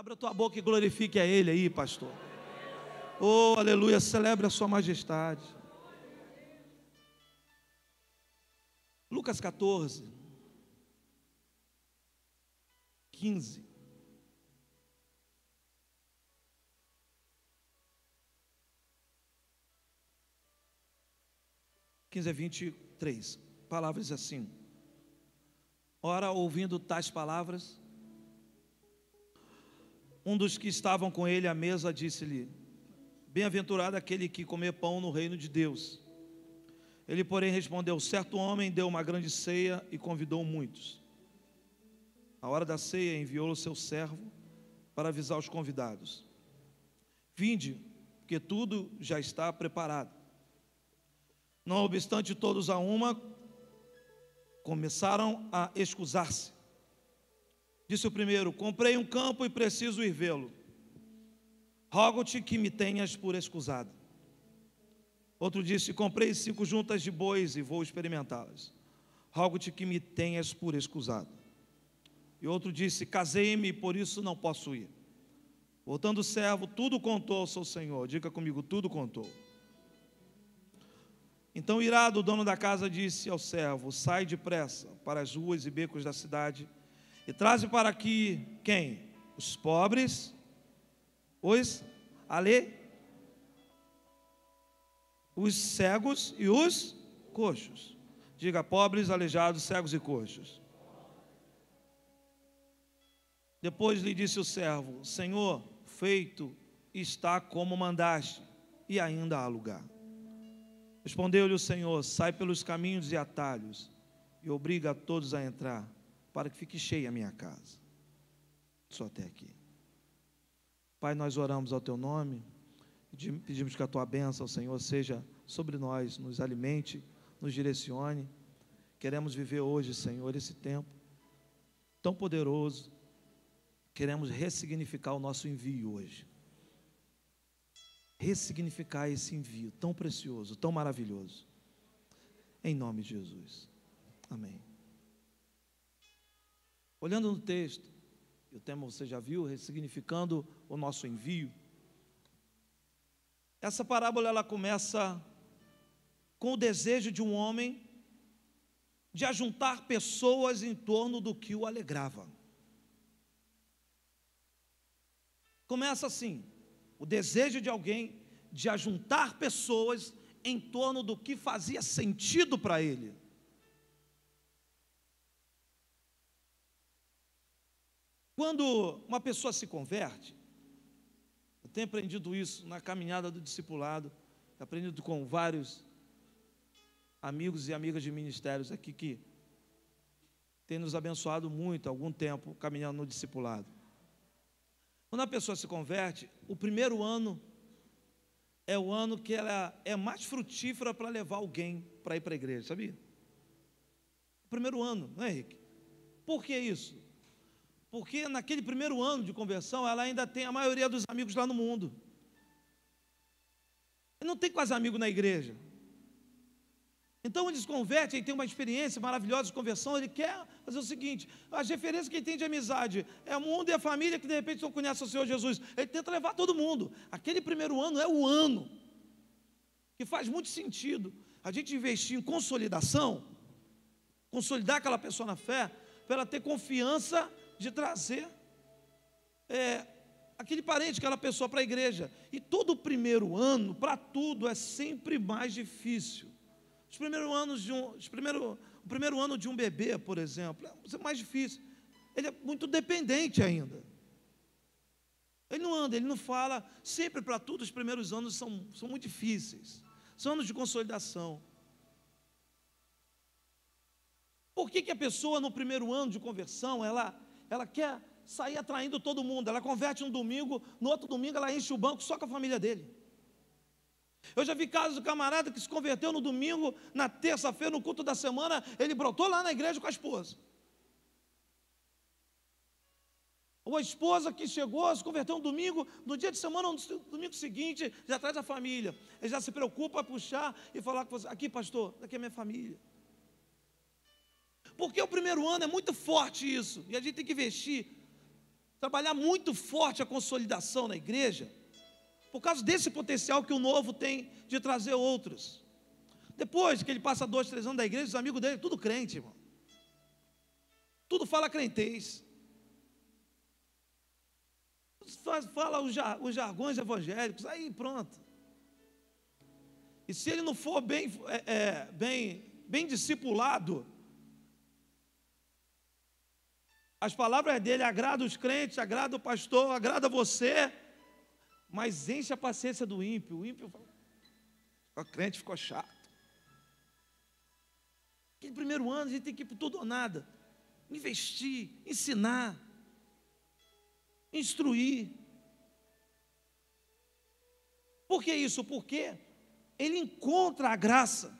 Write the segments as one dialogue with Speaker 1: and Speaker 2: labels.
Speaker 1: Abra a tua boca e glorifique a Ele aí, pastor. Oh, aleluia, celebre a sua majestade. Lucas 14, 15. A 23, palavras assim. Ora, ouvindo tais palavras, um dos que estavam com ele à mesa disse-lhe: bem-aventurado aquele que comer pão no reino de Deus. Ele, porém, respondeu: certo homem deu uma grande ceia e convidou muitos. À hora da ceia, enviou o seu servo para avisar os convidados: vinde, porque tudo já está preparado. Não obstante, todos a uma começaram a excusar-se. Disse o primeiro: comprei um campo e preciso ir vê-lo. Rogo-te que me tenhas por escusado. Outro disse: comprei 5 juntas de bois e vou experimentá-las. Rogo-te que me tenhas por escusado. E outro disse: casei-me e por isso não posso ir. Voltando o servo, tudo contou ao seu senhor. Diga comigo: tudo contou. Então, irado, o dono da casa disse ao servo: sai depressa para as ruas e becos da cidade e traze para aqui quem? Os pobres, os cegos e os coxos. Diga: pobres, aleijados, cegos e coxos. Depois lhe disse o servo: Senhor, feito está como mandaste, e ainda há lugar. Respondeu-lhe o Senhor: sai pelos caminhos e atalhos e obriga a todos a entrar, para que fique cheia a minha casa. Só até aqui. Pai, nós oramos ao teu nome, pedimos que a tua bênção, Senhor, seja sobre nós, nos alimente, nos direcione. Queremos viver hoje, Senhor, esse tempo tão poderoso. Queremos ressignificar o nosso envio hoje. Ressignificar esse envio tão precioso, tão maravilhoso. Em nome de Jesus. Amém. Olhando no texto, o tema você já viu, ressignificando o nosso envio. Essa parábola ela começa com o desejo de um homem de ajuntar pessoas em torno do que o alegrava. Começa assim, o desejo de alguém de ajuntar pessoas em torno do que fazia sentido para ele. Quando uma pessoa se converte, eu tenho aprendido isso na caminhada do discipulado, aprendido com vários amigos e amigas de ministérios aqui que têm nos abençoado muito há algum tempo caminhando no discipulado. Quando a pessoa se converte, o primeiro ano é o ano que ela é mais frutífera para levar alguém para ir para a igreja, sabia? O primeiro ano, não é, Henrique? Por que isso? Porque naquele primeiro ano de conversão, ela ainda tem a maioria dos amigos lá no mundo. Ele não tem quase amigo na igreja. Então, ele se converte, ele tem uma experiência maravilhosa de conversão, ele quer fazer o seguinte: as referências que ele tem de amizade é o mundo e a família que de repente não conhecem o Senhor Jesus. Ele tenta levar todo mundo. Aquele primeiro ano é o ano que faz muito sentido a gente investir em consolidação, consolidar aquela pessoa na fé, para ela ter confiança de trazer aquele parente, aquela pessoa para a igreja. E todo o primeiro ano, para tudo, é sempre mais difícil. O primeiro ano de um bebê, por exemplo, é mais difícil. Ele é muito dependente ainda. Ele não anda, ele não fala. Sempre para tudo, os primeiros anos são muito difíceis. São anos de consolidação. Por que a pessoa no primeiro ano de conversão, ela quer sair atraindo todo mundo? Ela converte um domingo, no outro domingo ela enche o banco só com a família dele. Eu já vi casos do camarada que se converteu no domingo, na terça-feira, no culto da semana, ele brotou lá na igreja com a esposa. Ou a esposa que chegou, se converteu no domingo, no dia de semana, no domingo seguinte, já traz a família. Ele já se preocupa a puxar e falar com você: aqui, pastor, daqui é minha família. Porque o primeiro ano é muito forte isso, e a gente tem que investir trabalhar muito forte a consolidação na igreja, por causa desse potencial que o novo tem de trazer outros. Depois que ele passa 2, 3 anos da igreja, os amigos dele, tudo crente, irmão. Tudo fala crentez. Fala os jargões evangélicos, aí pronto. E se ele não for bem discipulado, as palavras dele agradam os crentes, agrada o pastor, agrada você, mas enche a paciência do ímpio. O ímpio fala, o crente ficou chato. Aquele primeiro ano a gente tem que ir por tudo ou nada. Investir, ensinar, instruir. Por que isso? Porque ele encontra a graça,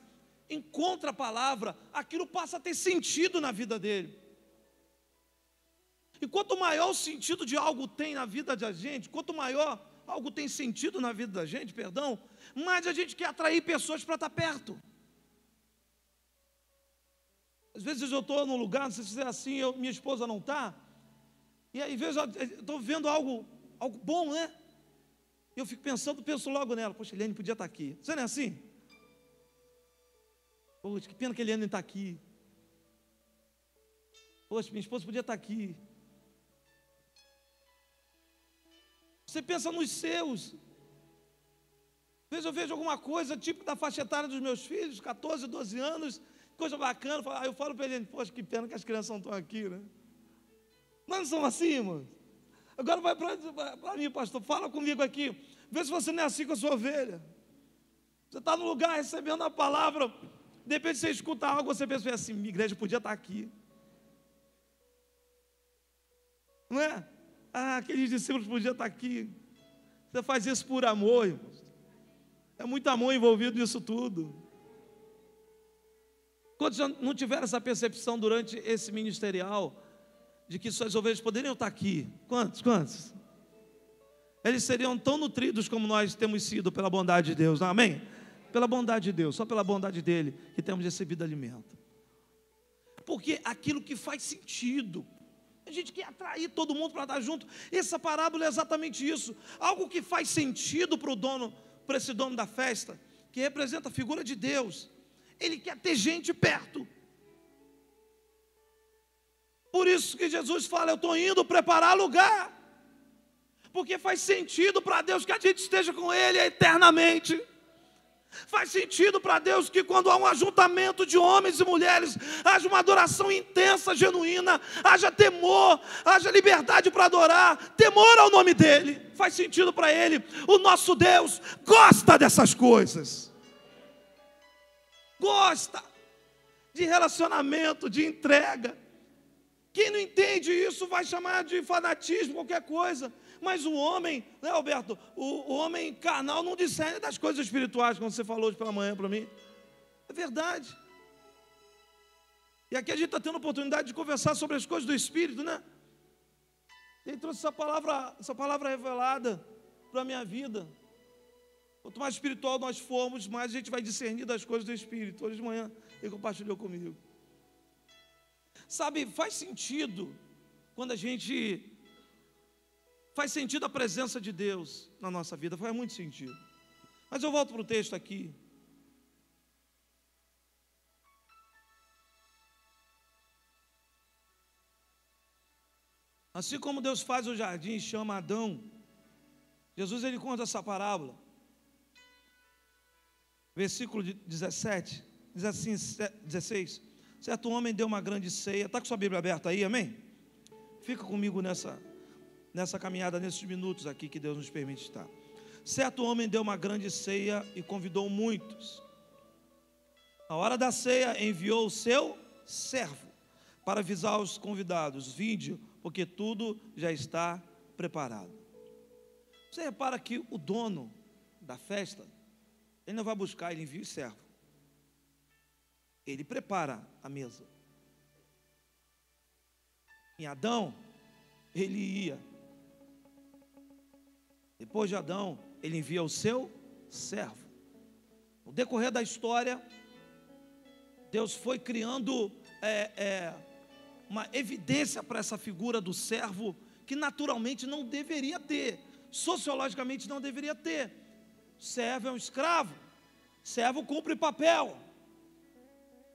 Speaker 1: encontra a palavra, aquilo passa a ter sentido na vida dele. E quanto maior o sentido de algo tem na vida da gente, quanto maior algo tem sentido na vida da gente, mais a gente quer atrair pessoas para estar perto. Às vezes eu estou num lugar, não sei se é assim, minha esposa não está, e aí vejo, estou vendo algo bom, né? E eu fico pensando, penso logo nela, poxa, Eliane podia estar aqui. Você não é assim? Poxa, que pena que a Eliane não está aqui. Poxa, minha esposa podia estar aqui. Você pensa nos seus. Às vezes eu vejo alguma coisa, tipo da faixa etária dos meus filhos, 14, 12 anos, coisa bacana, aí eu falo para ele, poxa, que pena que as crianças não estão aqui, né? Nós não somos assim, irmãos. Agora vai para mim, pastor, fala comigo aqui, vê se você não é assim com a sua ovelha. Você está no lugar recebendo a palavra, de repente você escuta algo, você pensa assim, minha igreja podia estar aqui. Não é? Aqueles discípulos podiam estar aqui. Você faz isso por amor, irmãos. É muito amor envolvido nisso tudo. Quantos já não tiveram essa percepção durante esse ministerial de que suas ovelhas poderiam estar aqui? Quantos? Eles seriam tão nutridos como nós temos sido pela bondade de Deus, não? Amém? Pela bondade de Deus, só pela bondade dEle que temos recebido alimento. Porque aquilo que faz sentido, a gente quer atrair todo mundo para estar junto. Essa parábola é exatamente isso. Algo que faz sentido para esse dono da festa, que representa a figura de Deus. Ele quer ter gente perto. Por isso que Jesus fala, eu estou indo preparar lugar. Porque faz sentido para Deus que a gente esteja com Ele eternamente. Faz sentido para Deus que quando há um ajuntamento de homens e mulheres, haja uma adoração intensa, genuína, haja temor, haja liberdade para adorar, temor ao nome dEle. Faz sentido para Ele. O nosso Deus gosta dessas coisas. Gosta de relacionamento, de entrega. Quem não entende isso vai chamar de fanatismo, qualquer coisa. Mas o homem, né, Alberto? O homem carnal não discerne das coisas espirituais, como você falou hoje pela manhã para mim. É verdade. E aqui a gente está tendo a oportunidade de conversar sobre as coisas do Espírito, né? Ele trouxe essa palavra revelada para a minha vida. Quanto mais espiritual nós formos, mais a gente vai discernir das coisas do Espírito. Hoje de manhã ele compartilhou comigo. Sabe, faz sentido quando a gente... Faz sentido a presença de Deus na nossa vida, faz muito sentido. Mas eu volto para o texto aqui. Assim como Deus faz o jardim e chama Adão, Jesus ele conta essa parábola. Versículo 17, diz assim, 16. Certo homem deu uma grande ceia. Está com sua Bíblia aberta aí, amém? Fica comigo nessa caminhada, nesses minutos aqui que Deus nos permite estar. Certo homem deu uma grande ceia e convidou muitos. Na hora da ceia enviou o seu servo para avisar os convidados: vinde, porque tudo já está preparado. Você repara que o dono da festa, ele não vai buscar, ele envia o servo. Ele prepara a mesa. Em Adão, ele ia. Depois de Adão, ele envia o seu servo. No decorrer da história, Deus foi criando uma evidência para essa figura do servo que naturalmente não deveria ter, sociologicamente não deveria ter. Servo é um escravo, servo cumpre papel.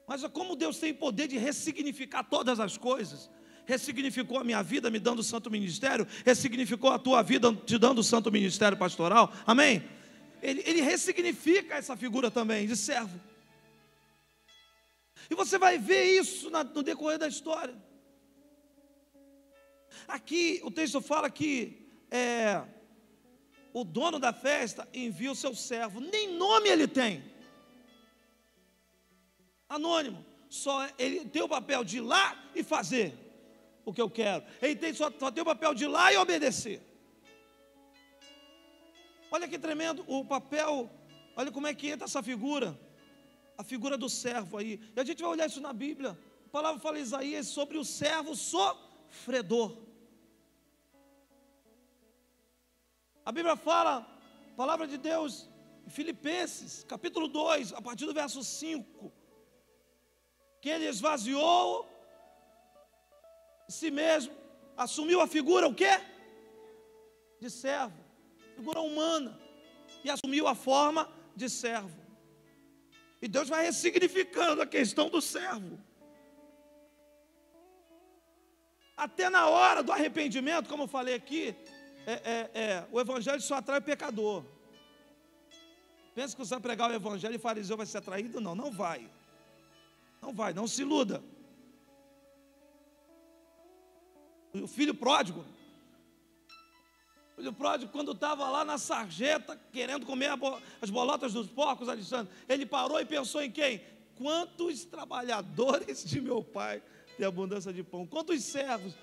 Speaker 1: Mas como Deus tem poder de ressignificar todas as coisas, ressignificou a minha vida me dando o santo ministério, ressignificou a tua vida te dando o santo ministério pastoral, amém? Ele ressignifica essa figura também de servo. E você vai ver isso no decorrer da história. Aqui o texto fala que o dono da festa envia o seu servo, nem nome ele tem, anônimo, só ele tem o papel de ir lá e fazer o que eu quero, ele só tem o papel de ir lá e obedecer. Olha que tremendo o papel, olha como é que entra essa figura, a figura do servo aí, e a gente vai olhar isso na Bíblia. A palavra fala em Isaías sobre o servo sofredor. A Bíblia fala, a palavra de Deus, em Filipenses, capítulo 2, a partir do verso 5, que ele esvaziou si mesmo, assumiu a figura, o quê? De servo, figura humana, e assumiu a forma de servo. E Deus vai ressignificando a questão do servo. Até na hora do arrependimento, como eu falei aqui, o evangelho só atrai o pecador. Pensa que você vai pregar o evangelho e o fariseu vai ser atraído? Não, não vai. Não vai, não se iluda. O filho pródigo, quando estava lá na sarjeta, querendo comer as bolotas dos porcos, Alexandre, ele parou e pensou em quem? Quantos trabalhadores de meu pai têm abundância de pão? Quantos servos?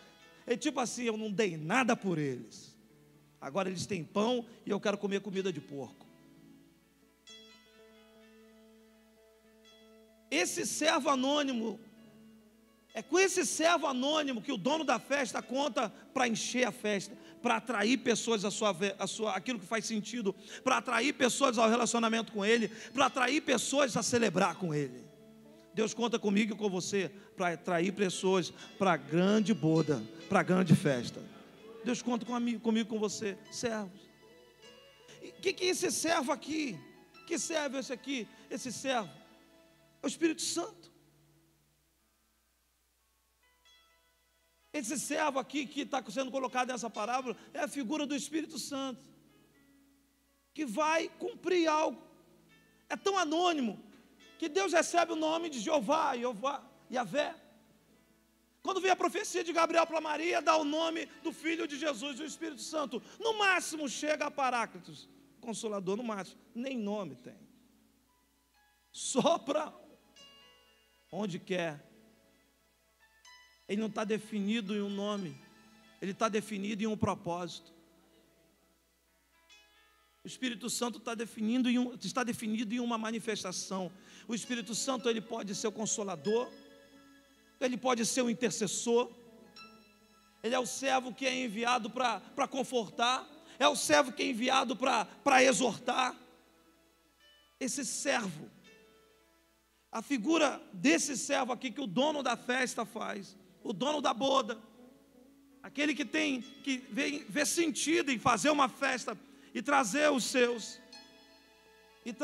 Speaker 1: É tipo assim, eu não dei nada por eles. Agora eles têm pão e eu quero comer comida de porco. Esse servo anônimo, é com esse servo anônimo que o dono da festa conta para encher a festa, para atrair pessoas aquilo que faz sentido, para atrair pessoas ao relacionamento com ele, para atrair pessoas a celebrar com ele. Deus conta comigo e com você para atrair pessoas para a grande boda, para a grande festa. Deus conta comigo, com você, servos. O que é esse servo aqui? Que servo é esse aqui? Esse servo é o Espírito Santo. Esse servo aqui que está sendo colocado nessa parábola é a figura do Espírito Santo, que vai cumprir algo. É tão anônimo que Deus recebe o nome de Jeová, Yahvé. Quando vem a profecia de Gabriel para Maria, dá o nome do Filho de Jesus, o Espírito Santo. No máximo chega a Paráclitos, Consolador, no máximo, nem nome tem. Sopra onde quer. Ele não está definido em um nome, ele está definido em um propósito. O Espírito Santo está definido em uma manifestação. O Espírito Santo, ele pode ser o consolador, ele pode ser o intercessor, ele é o servo que é enviado para confortar, é o servo que é enviado para exortar. Esse servo, a figura desse servo aqui que o dono da festa faz, o dono da boda, aquele que vê sentido em fazer uma festa e trazer os seus, e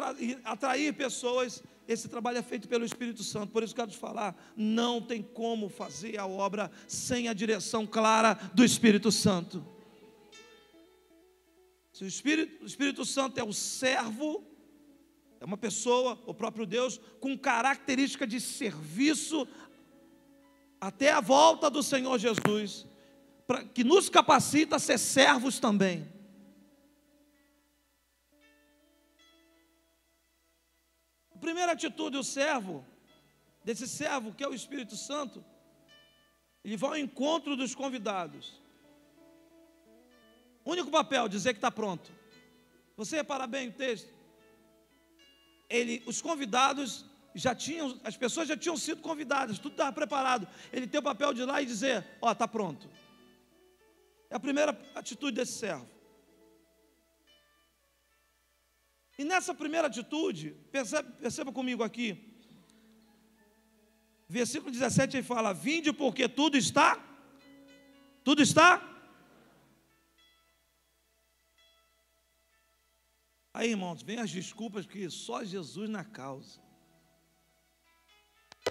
Speaker 1: atrair pessoas. Esse trabalho é feito pelo Espírito Santo. Por isso quero te falar, não tem como fazer a obra sem a direção clara do Espírito Santo. Se o Espírito Santo é o servo, é uma pessoa, o próprio Deus, com característica de serviço até a volta do Senhor Jesus, que nos capacita a ser servos também. A primeira atitude do servo, desse servo que é o Espírito Santo, ele vai ao encontro dos convidados. Único papel, dizer que está pronto. Você reparar bem o texto, os convidados as pessoas já tinham sido convidadas, tudo estava preparado. Ele tem o papel de ir lá e dizer: ó, está pronto. É a primeira atitude desse servo. E nessa primeira atitude, perceba comigo aqui, versículo 17 ele fala: vinde porque tudo está Aí, irmãos, vem as desculpas que só Jesus na causa.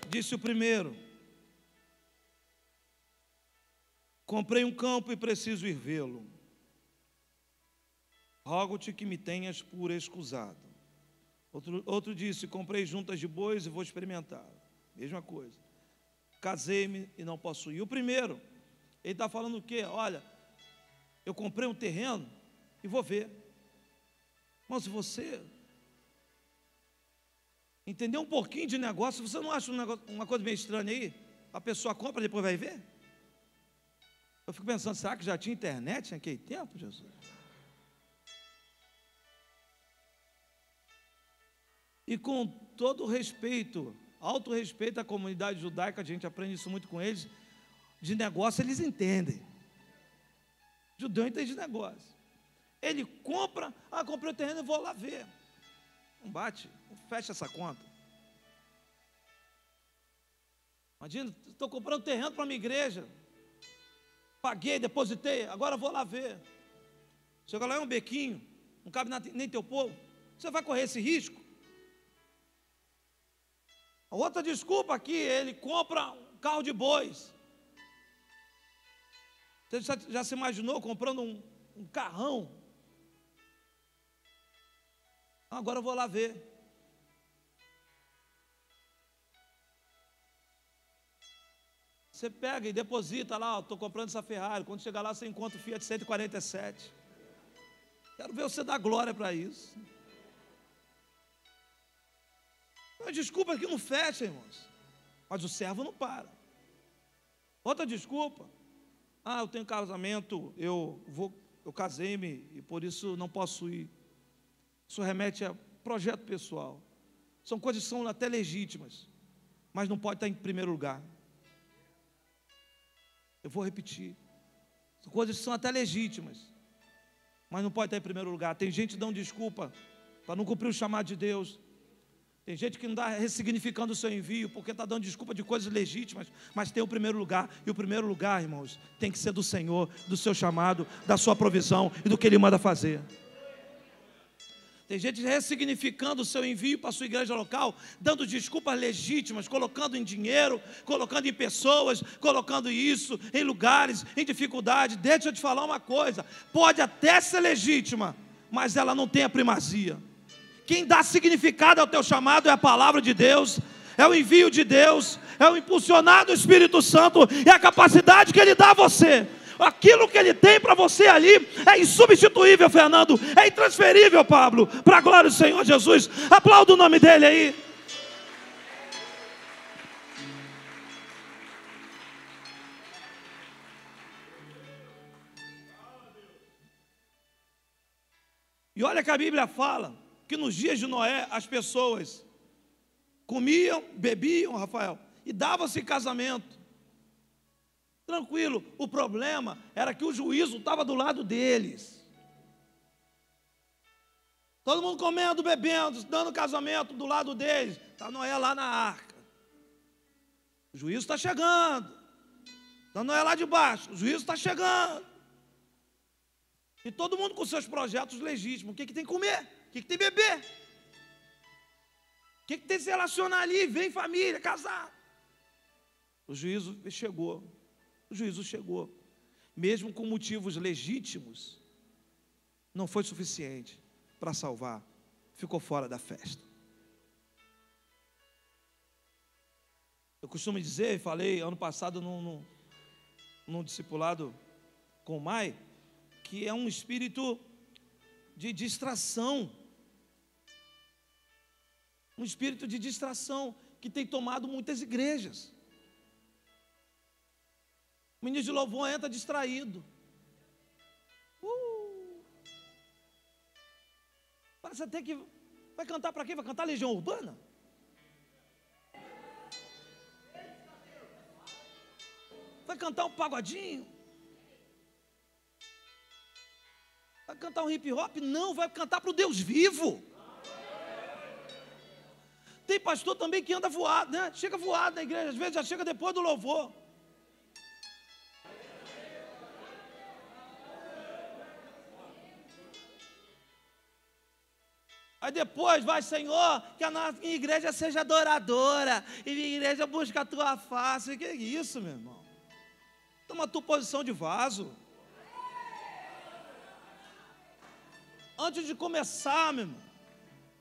Speaker 1: Disse o primeiro: comprei um campo e preciso ir vê-lo. Rogo-te que me tenhas por escusado. Outro disse: comprei juntas de bois e vou experimentar. Mesma coisa. Casei-me e não posso ir. O primeiro, ele está falando o quê? Olha, eu comprei um terreno e vou ver. Mas se você entender um pouquinho de negócio, você não acha uma coisa meio estranha aí? A pessoa compra e depois vai ver? Eu fico pensando, será que já tinha internet naquele tempo, Jesus? E com todo respeito, alto respeito à comunidade judaica, a gente aprende isso muito com eles, de negócio eles entendem. Judeu entende de negócio. Ele compra, comprei o terreno e vou lá ver. Não bate, não fecha essa conta. Imagina, estou comprando terreno para a minha igreja. Paguei, depositei, agora vou lá ver. Chega lá, é um bequinho, não cabe nem teu povo. Você vai correr esse risco? A outra desculpa aqui, ele compra um carro de bois. Você já se imaginou comprando um carrão? Agora eu vou lá ver. Você pega e deposita lá, estou comprando essa Ferrari. Quando chegar lá, você encontra o Fiat 147. Quero ver você dar glória para isso. Uma desculpa que não fecha, irmãos. Mas o servo não para. Outra desculpa: eu tenho casamento, eu casei-me e por isso não posso ir. Isso remete a projeto pessoal. São coisas que são até legítimas, mas não pode estar em primeiro lugar. Eu vou repetir. São coisas que são até legítimas, mas não pode estar em primeiro lugar. Tem gente dando desculpa para não cumprir o chamado de Deus. Tem gente que não está ressignificando o seu envio, porque está dando desculpa de coisas legítimas, mas tem o primeiro lugar. E o primeiro lugar, irmãos, tem que ser do Senhor, do seu chamado, da sua provisão e do que Ele manda fazer. Tem gente ressignificando o seu envio para a sua igreja local, dando desculpas legítimas, colocando em dinheiro, colocando em pessoas, colocando isso em lugares, em dificuldade. Deixa eu te falar uma coisa: pode até ser legítima, mas ela não tem a primazia. Quem dá significado ao teu chamado é a palavra de Deus, é o envio de Deus, é o impulsionar do Espírito Santo, é a capacidade que Ele dá a você. Aquilo que Ele tem para você ali é insubstituível, Fernando, é intransferível, Pablo, para a glória do Senhor Jesus. Aplauda o nome dEle aí. E olha que a Bíblia fala que nos dias de Noé as pessoas comiam, bebiam, Rafael, e davam-se casamento. Tranquilo, o problema era que o juízo estava do lado deles. Todo mundo comendo, bebendo, dando casamento do lado deles. Está Noé lá na arca. O juízo está chegando. Está Noé lá de baixo. O juízo está chegando. E todo mundo com seus projetos legítimos. O que tem que comer? O que tem que beber? O que tem que se relacionar ali? Vem família, casar. O juízo chegou. O juízo chegou. Mesmo com motivos legítimos, não foi suficiente para salvar. Ficou fora da festa. Eu costumo dizer, e falei ano passado num discipulado com o Mai, que é um espírito de distração. Um espírito de distração que tem tomado muitas igrejas. O ministro de louvor entra distraído. Parece até que vai cantar para quê? Vai cantar Legião Urbana? Vai cantar um pagodinho? Vai cantar um hip hop? Não, vai cantar para o Deus vivo. Tem pastor também que anda voado, né? Chega voado na igreja, às vezes já chega depois do louvor. Aí depois vai, Senhor, que a nossa igreja seja adoradora, e minha igreja busca a tua face. Que é isso, meu irmão? Toma a tua posição de vaso. Antes de começar, meu irmão,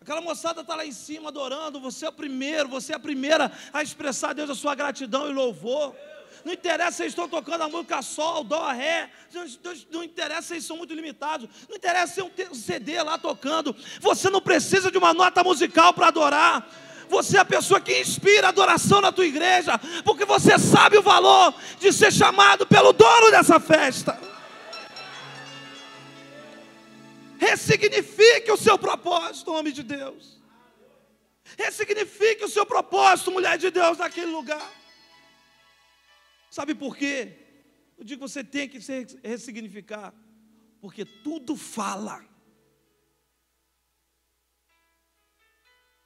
Speaker 1: aquela moçada está lá em cima adorando, você é o primeiro, você é a primeira a expressar a Deus a sua gratidão e louvor. Não interessa se eles estão tocando a música sol, dó, ré, não interessa se eles são muito limitados, não interessa se tem um CD lá tocando, você não precisa de uma nota musical para adorar. Você é a pessoa que inspira adoração na tua igreja, porque você sabe o valor de ser chamado pelo dono dessa festa. Ressignifique o seu propósito, homem de Deus. Ressignifique o seu propósito, mulher de Deus, naquele lugar. Sabe por quê? Eu digo que você tem que se ressignificar, porque tudo fala.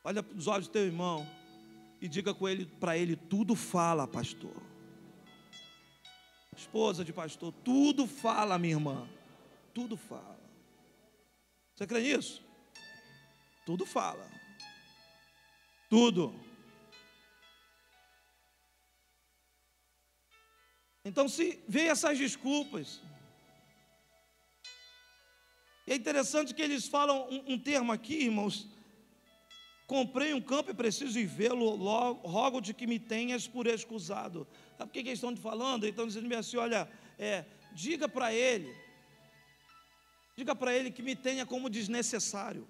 Speaker 1: Olha nos olhos do teu irmão e diga para ele, tudo fala, pastor. Esposa de pastor, tudo fala, minha irmã. Tudo fala. Você crê nisso? Tudo fala. Tudo. Então, se vem essas desculpas, é interessante que eles falam um termo aqui, irmãos. Comprei um campo e preciso ir vê-lo, rogo de que me tenhas por excusado. Sabe o que eles estão falando? Eles estão dizendo assim, olha, diga para ele que me tenha como desnecessário.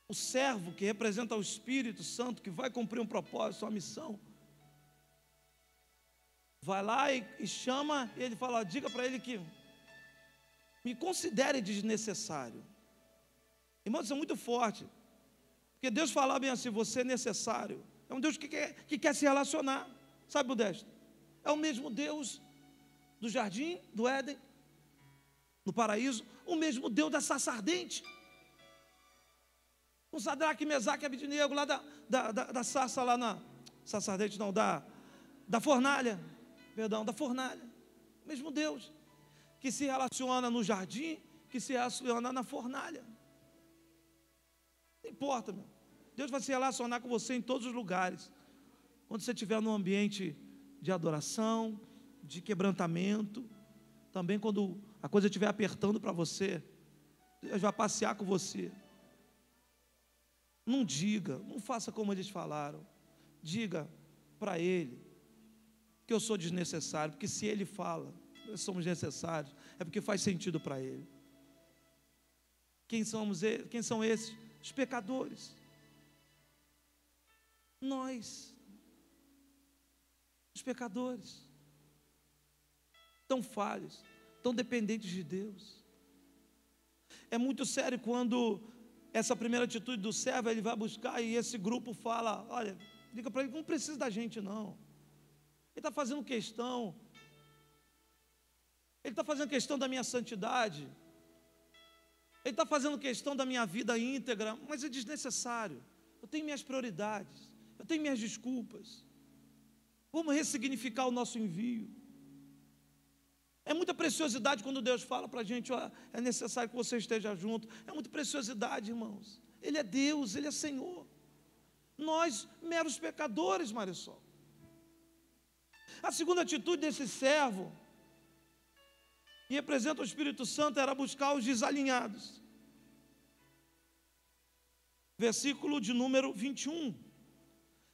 Speaker 1: O servo que representa o Espírito Santo, que vai cumprir um propósito, uma missão, vai lá e chama, e ele fala, diga para ele que me considere desnecessário. Irmãos, isso é muito forte, porque Deus fala bem assim, você é necessário. É um Deus que quer se relacionar. Sabe, Modesto? É o mesmo Deus do jardim, do Éden, no paraíso, o mesmo Deus da sarça ardente. O Sadraque, Mesaque e Abednego, lá da sarça, lá na sarça ardente, não, da fornalha, perdão, da fornalha. O mesmo Deus, que se relaciona no jardim, que se relaciona na fornalha. Não importa, meu. Deus vai se relacionar com você em todos os lugares. Quando você estiver num ambiente de adoração, de quebrantamento, também quando a coisa estiver apertando para você, Deus vai passear com você. Não diga, não faça como eles falaram. Diga para ele que eu sou desnecessário, porque se ele fala, nós somos necessários, é porque faz sentido para ele. Quem são esses? Os pecadores. Nós, os pecadores, tão falhos, tão dependentes de Deus. É muito sério quando essa primeira atitude do servo, ele vai buscar e esse grupo fala, olha, diga para ele que não precisa da gente não. Ele está fazendo questão, da minha santidade, ele está fazendo questão da minha vida íntegra, mas é desnecessário. Eu tenho minhas prioridades, eu tenho minhas desculpas. Vamos ressignificar o nosso envio. É muita preciosidade quando Deus fala para a gente, ó, é necessário que você esteja junto. É muita preciosidade, irmãos. Ele é Deus, Ele é Senhor. Nós, meros pecadores, Marisol. A segunda atitude desse servo, que representa o Espírito Santo, era buscar os desalinhados. Versículo de número 21.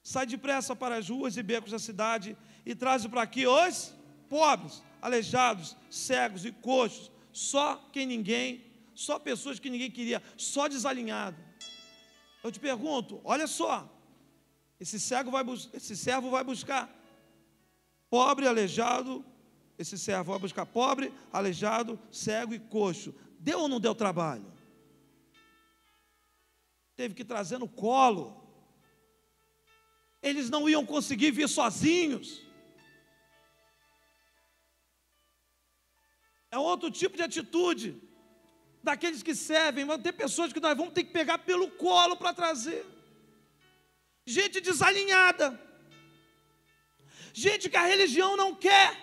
Speaker 1: Sai depressa para as ruas e becos da cidade e traz para aqui os pobres, aleijados, cegos e coxos, só pessoas que ninguém queria, só desalinhado. Eu te pergunto, olha só, esse servo vai buscar pobre, aleijado, esse servo vai buscar pobre, aleijado, cego e coxo. Deu ou não deu trabalho? Teve que trazer no colo. Eles não iam conseguir vir sozinhos. É outro tipo de atitude daqueles que servem. Vão ter pessoas que nós vamos ter que pegar pelo colo para trazer. Gente desalinhada. Gente que a religião não quer.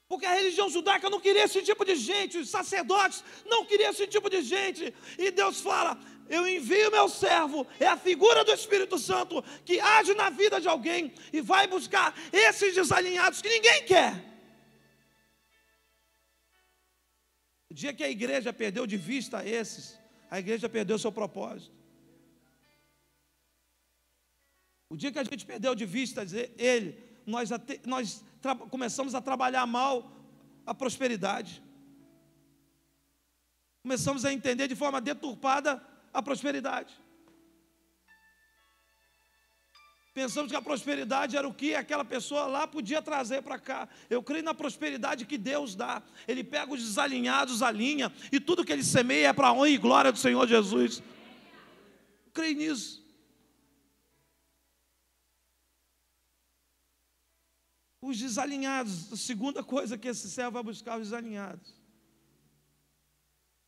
Speaker 1: Porque a religião judaica não queria esse tipo de gente, os sacerdotes não queriam esse tipo de gente. E Deus fala: eu envio meu servo, é a figura do Espírito Santo, que age na vida de alguém e vai buscar esses desalinhados que ninguém quer. O dia que a igreja perdeu de vista esses, a igreja perdeu seu propósito. O dia que a gente perdeu de vista ele, nós começamos a trabalhar mal a prosperidade. Começamos a entender de forma deturpada a prosperidade. Pensamos que a prosperidade era o que aquela pessoa lá podia trazer para cá. Eu creio na prosperidade que Deus dá. Ele pega os desalinhados, alinha, e tudo que Ele semeia é para a honra e glória do Senhor Jesus. Eu creio nisso. Os desalinhados, a segunda coisa que esse servo vai buscar, os desalinhados.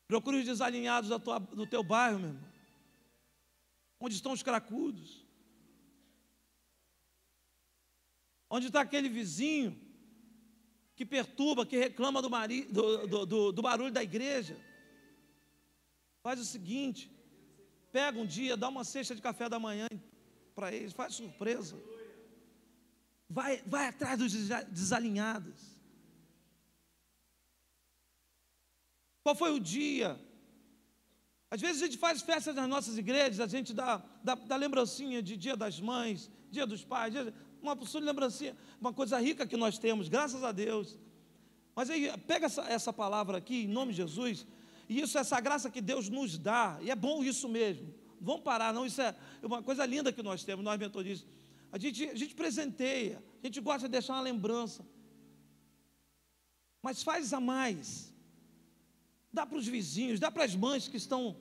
Speaker 1: Procure os desalinhados do teu bairro, meu irmão. Onde estão os cracudos? Onde está aquele vizinho que perturba, que reclama do barulho da igreja? Faz o seguinte: pega um dia, dá uma cesta de café da manhã para eles, faz surpresa. Vai atrás dos desalinhados. Qual foi o dia? Às vezes a gente faz festas nas nossas igrejas, a gente dá lembrancinha de Dia das Mães, Dia dos Pais, uma pessoa de lembrancinha, uma coisa rica que nós temos, graças a Deus. Mas aí, pega essa palavra aqui, em nome de Jesus, e essa graça que Deus nos dá, e é bom isso mesmo. Não vamos parar, não, isso é uma coisa linda que nós temos, nós metodistas. A gente presenteia, a gente gosta de deixar uma lembrança, mas faz a mais. Dá para os vizinhos, dá para as mães que estão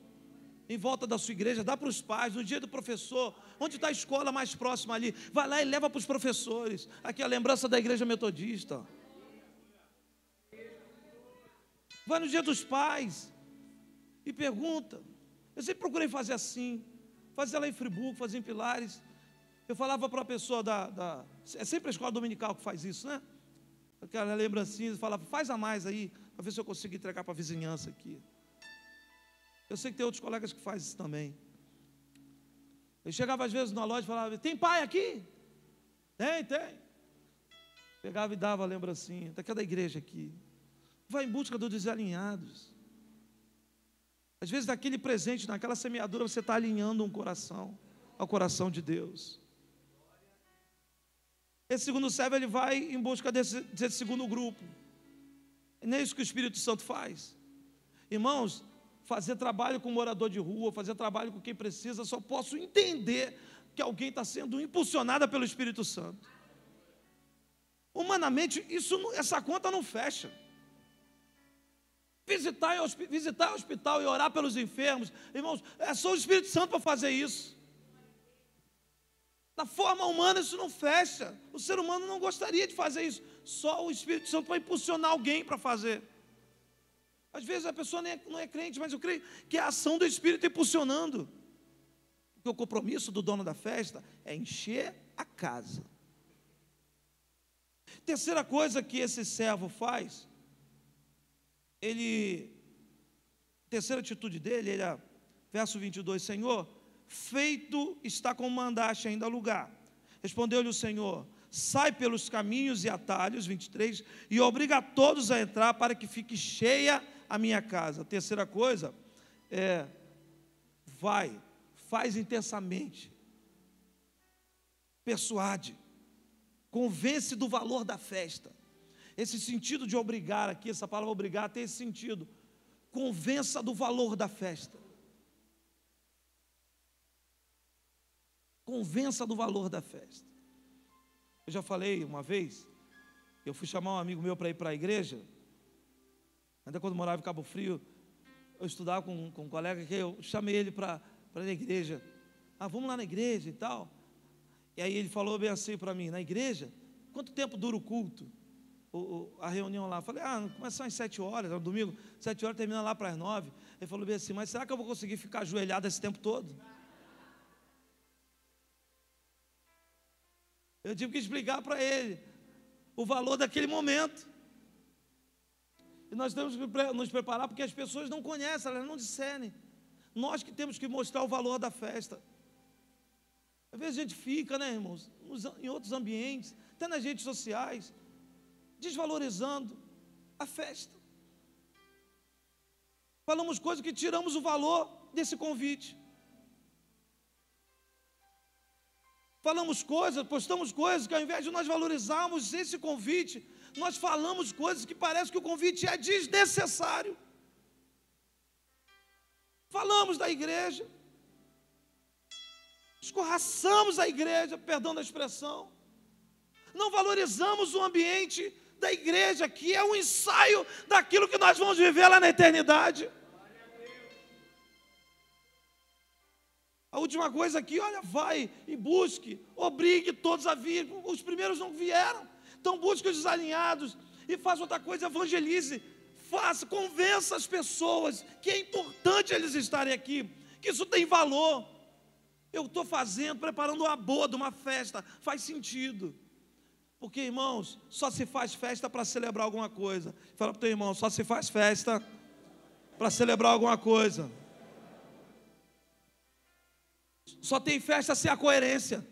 Speaker 1: em volta da sua igreja, dá para os pais, no dia do professor, onde está a escola mais próxima ali, vai lá e leva para os professores. Aqui a lembrança da igreja metodista. Vai no dia dos pais e pergunta. Eu sempre procurei fazer assim, fazer lá em Friburgo, fazer em Pilares. Eu falava para a pessoa é sempre a escola dominical que faz isso, né? Aquela lembrancinha, eu falava: faz a mais aí, para ver se eu consigo entregar para a vizinhança aqui. Eu sei que tem outros colegas que fazem isso também. Eu chegava às vezes na loja e falava: tem pai aqui? Tem. Pegava e dava a lembrancinha, daquela igreja aqui. Vai em busca dos desalinhados. Às vezes daquele presente, naquela semeadura, você está alinhando um coração ao coração de Deus. Esse segundo servo, ele vai em busca desse segundo grupo. Não é isso que o Espírito Santo faz. Irmãos, fazer trabalho com morador de rua, fazer trabalho com quem precisa, só posso entender que alguém está sendo impulsionado pelo Espírito Santo. Humanamente, essa conta não fecha. Visitar hospital e orar pelos enfermos, irmãos, é só o Espírito Santo para fazer isso. Na forma humana isso não fecha. O ser humano não gostaria de fazer isso. Só o Espírito Santo para impulsionar alguém para fazer. Às vezes a pessoa não é crente, mas eu creio que é a ação do Espírito impulsionando. Porque o compromisso do dono da festa é encher a casa. Terceira coisa que esse servo faz, terceira atitude dele, verso 22, Senhor, feito está como mandaste ainda lugar. Respondeu-lhe o Senhor: sai pelos caminhos e atalhos, 23, e obriga a todos a entrar para que fique cheia a minha casa. A terceira coisa faz intensamente, persuade, convence do valor da festa. Esse sentido de obrigar aqui, essa palavra obrigar tem esse sentido. Convença do valor da festa. Convença do valor da festa. Eu já falei uma vez, eu fui chamar um amigo meu para ir para a igreja, ainda quando morava em Cabo Frio, eu estudava com um colega que eu chamei ele para ir na igreja. Vamos lá na igreja e tal. E aí ele falou bem assim para mim: na igreja, quanto tempo dura o culto? A reunião lá. Eu falei: começa às 7 horas, no domingo, 7 horas, termina lá para as 9. Ele falou bem assim: mas será que eu vou conseguir ficar ajoelhado esse tempo todo? Eu tive que explicar para ele o valor daquele momento. E nós temos que nos preparar, porque as pessoas não conhecem, elas não discernem. Nós que temos que mostrar o valor da festa. Às vezes a gente fica, né, irmãos, em outros ambientes, até nas redes sociais, desvalorizando a festa. Falamos coisas que tiramos o valor desse convite. Falamos coisas, postamos coisas que ao invés de nós valorizarmos esse convite, nós falamos coisas que parece que o convite é desnecessário. Falamos da igreja, escorraçamos a igreja, perdão da expressão. Não valorizamos o ambiente da igreja, que é um ensaio daquilo que nós vamos viver lá na eternidade. A última coisa aqui, olha, vai e busque, obrigue todos a vir. Os primeiros não vieram, então busque os desalinhados e faça outra coisa, evangelize, faça, convença as pessoas que é importante eles estarem aqui, que isso tem valor. Eu estou fazendo, preparando uma boda, uma festa, faz sentido. Porque, irmãos, só se faz festa para celebrar alguma coisa. Fala para o teu irmão, só se faz festa para celebrar alguma coisa. Só tem festa se há coerência.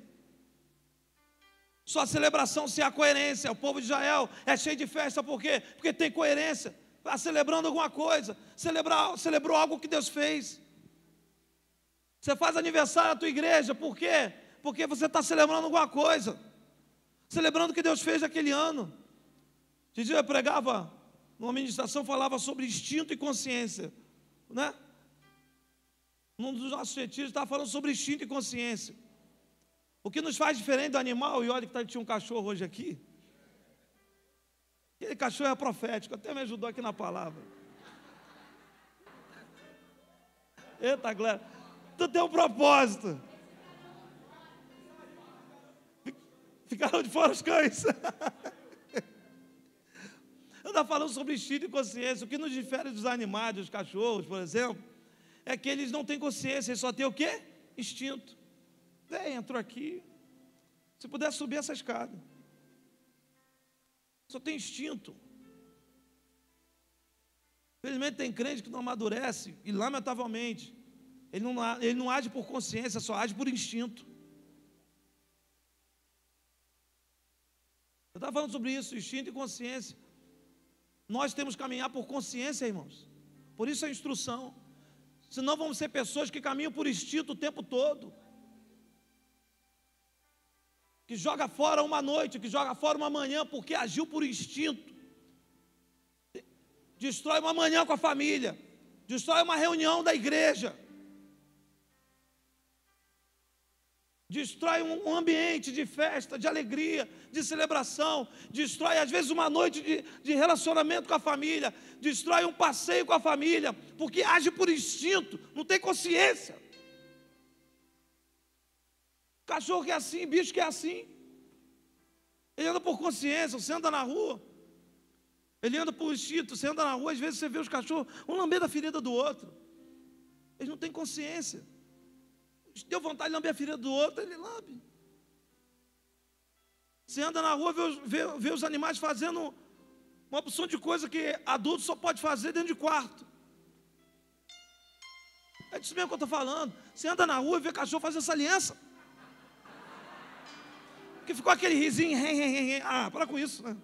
Speaker 1: Só a celebração se há coerência. O povo de Israel é cheio de festa, por quê? Porque tem coerência. Está celebrando alguma coisa. Celebrou algo que Deus fez. Você faz aniversário na tua igreja, por quê? Porque você está celebrando alguma coisa. Celebrando o que Deus fez naquele ano. Esse dia eu pregava, numa ministração, falava sobre instinto e consciência, né? Um dos nossos retiros estava falando sobre instinto e consciência. O que nos faz diferente do animal, e olha que tinha um cachorro hoje aqui. Aquele cachorro é profético, até me ajudou aqui na palavra. Eita, Glória, tu tem um propósito. Ficaram de fora os cães. Eu estava falando sobre instinto e consciência. O que nos difere dos animais, dos cachorros, por exemplo, é que eles não têm consciência, eles só têm o quê? Instinto. Vem, entrou aqui. Se puder subir essa escada. Só tem instinto. Infelizmente tem crente que não amadurece, e lamentavelmente, ele não age por consciência, só age por instinto. Eu estava falando sobre isso, instinto e consciência. Nós temos que caminhar por consciência, irmãos. Por isso a instrução. Senão vamos ser pessoas que caminham por instinto o tempo todo. Que joga fora uma noite, que joga fora uma manhã, porque agiu por instinto. Destrói uma manhã com a família. Destrói uma reunião da igreja. Destrói um ambiente de festa, de alegria, de celebração. Destrói, às vezes, uma noite de relacionamento com a família. Destrói um passeio com a família, porque age por instinto, não tem consciência. Cachorro que é assim, bicho que é assim. Ele anda por consciência, você anda na rua. Ele anda por instinto, você anda na rua, às vezes você vê os cachorros, um lambendo a ferida do outro. Eles não têm consciência. Deu vontade de lamber a ferida do outro, ele lambe. Você anda na rua, vê os animais fazendo uma opção de coisa que adulto só pode fazer dentro de quarto. É disso mesmo que eu estou falando. Você anda na rua e vê cachorro fazendo essa aliança. Que ficou aquele risinho, para com isso, né?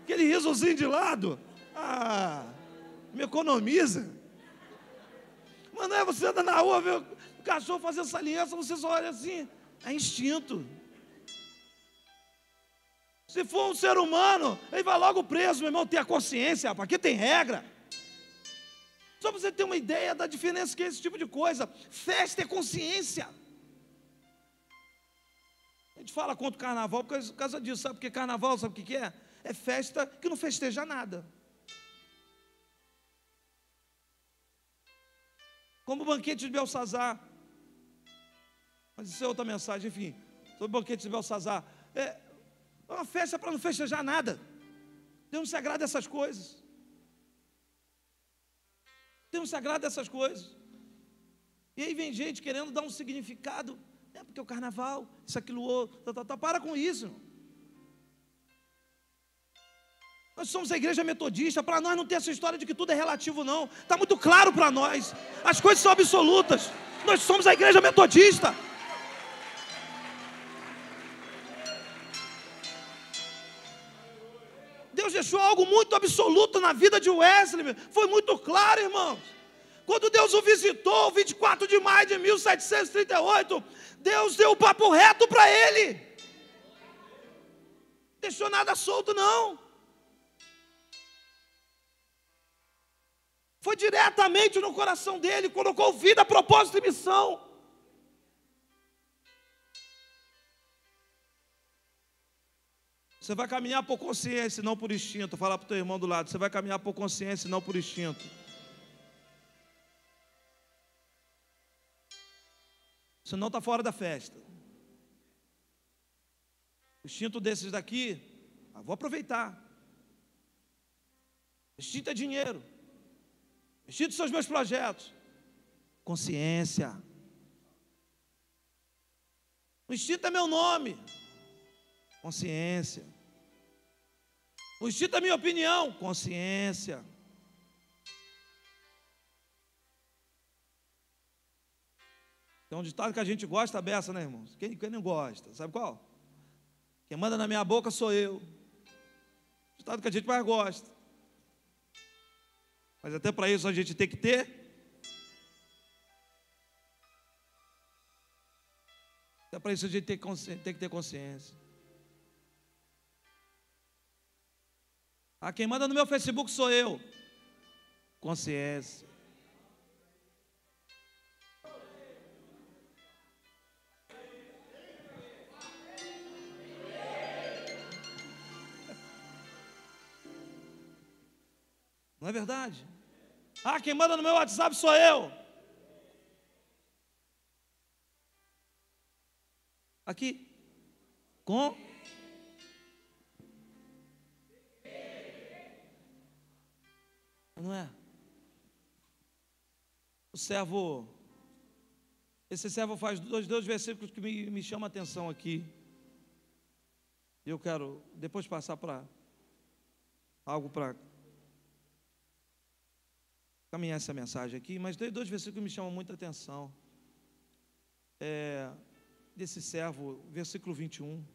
Speaker 1: Aquele risozinho de lado, me economiza. Mas não é, você anda na rua, vê o cachorro fazendo essa aliança, você só olha assim, é instinto. Se for um ser humano, ele vai logo preso, meu irmão, tem a consciência, rapaz, aqui tem regra. Só para você ter uma ideia da diferença que é esse tipo de coisa. Festa é consciência. A gente fala contra o carnaval por causa disso, sabe? Porque carnaval, sabe o que é? É festa que não festeja nada. Como o banquete de Belsazar. Mas isso é outra mensagem, enfim. Sobre o banquete de Belsazar. É uma festa para não festejar nada. Deus não se agrada dessas coisas. Deus não se agrada dessas coisas. E aí vem gente querendo dar um significado. Porque o carnaval, isso, aquilo, outro. Para com isso. Nós somos a igreja metodista. Para nós não tem essa história de que tudo é relativo, não. Está muito claro para nós. As coisas são absolutas. Nós somos a igreja metodista. Deus deixou algo muito absoluto na vida de Wesley. Foi muito claro, irmãos. Quando Deus o visitou, 24 de maio de 1738, Deus deu o papo reto para ele. Deixou nada solto, não. Foi diretamente no coração dele, colocou vida, propósito e missão. Você vai caminhar por consciência e não por instinto. Fala para o teu irmão do lado, você vai caminhar por consciência e não por instinto. Você não está fora da festa. O instinto desses daqui, vou aproveitar. O instinto é dinheiro. O instinto são os meus projetos. Consciência. O instinto é meu nome. Consciência. O instinto é minha opinião. Consciência. Tem um ditado que a gente gosta, beça, né, irmãos? Quem não gosta? Sabe qual? Quem manda na minha boca sou eu. Ditado que a gente mais gosta. Mas até para isso a gente tem que ter. Até para isso a gente tem que ter consciência. Quem manda no meu Facebook sou eu. Consciência. Não é verdade? Quem manda no meu WhatsApp sou eu. Aqui. Não é? O servo, esse servo faz dois versículos que me chamam a atenção aqui. E eu quero depois passar para algo para caminhar essa mensagem aqui, mas tem dois versículos que me chamam muita atenção. Desse servo, versículo 21.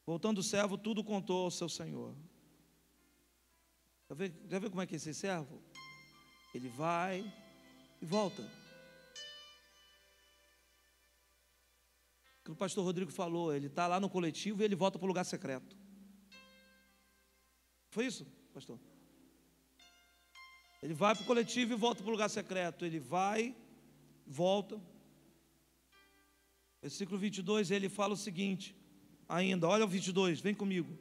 Speaker 1: Voltando o servo, tudo contou ao seu senhor. Já viu como é que é esse servo? Ele vai e volta. O que o pastor Rodrigo falou, ele está lá no coletivo e ele volta para o lugar secreto. Foi isso, pastor? Ele vai para o coletivo e volta para o lugar secreto. Ele vai, volta. Versículo 22, ele fala o seguinte, ainda, olha o 22, vem comigo.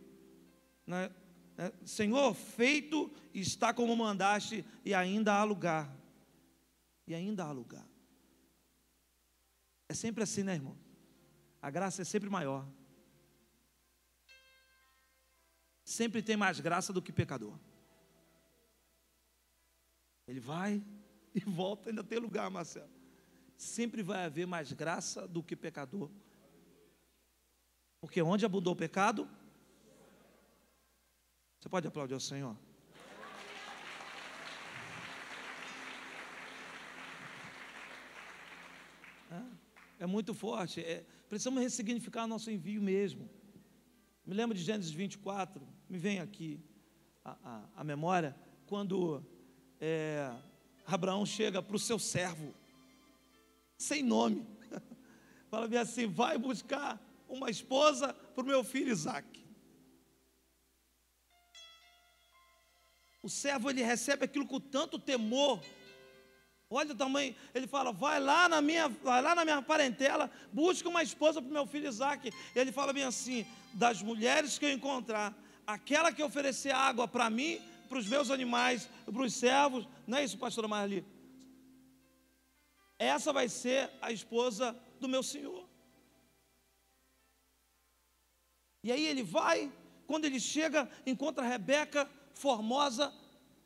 Speaker 1: Senhor, feito está como mandaste, e ainda há lugar. E ainda há lugar. É sempre assim, né, irmão? A graça é sempre maior. Sempre tem mais graça do que pecador. Ele vai e volta, ainda tem lugar, Marcelo. Sempre vai haver mais graça do que pecador. Porque onde abundou o pecado, você pode aplaudir ao Senhor? É muito forte. Precisamos ressignificar nosso envio mesmo. Me lembro de Gênesis 24, me vem aqui a memória, quando Abraão chega para o seu servo, sem nome, fala bem assim, vai buscar uma esposa para o meu filho Isaque. O servo, ele recebe aquilo com tanto temor. Olha o tamanho, ele fala, vai lá na minha parentela, busca uma esposa para o meu filho Isaque. Ele fala bem assim, das mulheres que eu encontrar, aquela que oferecer água para mim, para os meus animais, para os servos, não é isso, pastora Marli? Essa vai ser a esposa do meu Senhor. E aí ele vai, quando ele chega, encontra a Rebeca, formosa,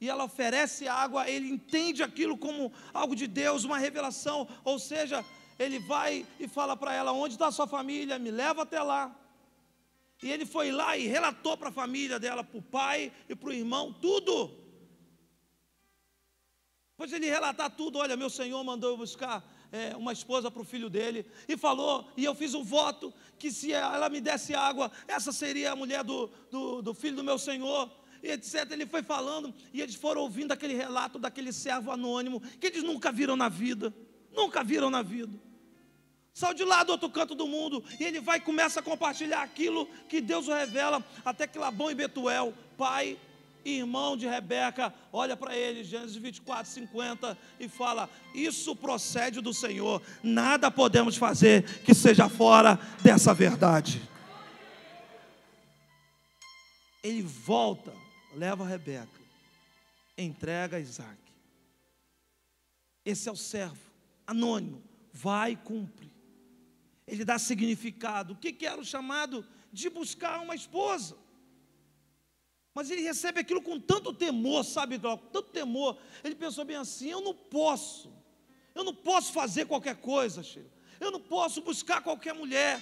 Speaker 1: e ela oferece água, ele entende aquilo como algo de Deus, uma revelação, ou seja, ele vai e fala para ela, onde está a sua família, me leva até lá. E ele foi lá e relatou para a família dela, para o pai e para o irmão, tudo. Depois ele relatar tudo, olha, meu senhor mandou eu buscar uma esposa para o filho dele, e falou, e eu fiz um voto, que se ela me desse água, essa seria a mulher do filho do meu senhor, e etc. Ele foi falando, e eles foram ouvindo aquele relato daquele servo anônimo, que eles nunca viram na vida, saiu de lá do outro canto do mundo, e ele vai e começa a compartilhar aquilo que Deus o revela, até que Labão e Betuel, pai e irmão de Rebeca, olha para ele, Gênesis 24, 50, e fala, isso procede do Senhor, nada podemos fazer que seja fora dessa verdade. Ele volta, leva a Rebeca, entrega a Isaac. Esse é o servo anônimo, vai e cumpre. Ele dá significado. O que era o chamado de buscar uma esposa? Mas ele recebe aquilo com tanto temor, sabe, com tanto temor. Ele pensou bem assim, eu não posso fazer qualquer coisa, Sheila. Eu não posso buscar qualquer mulher.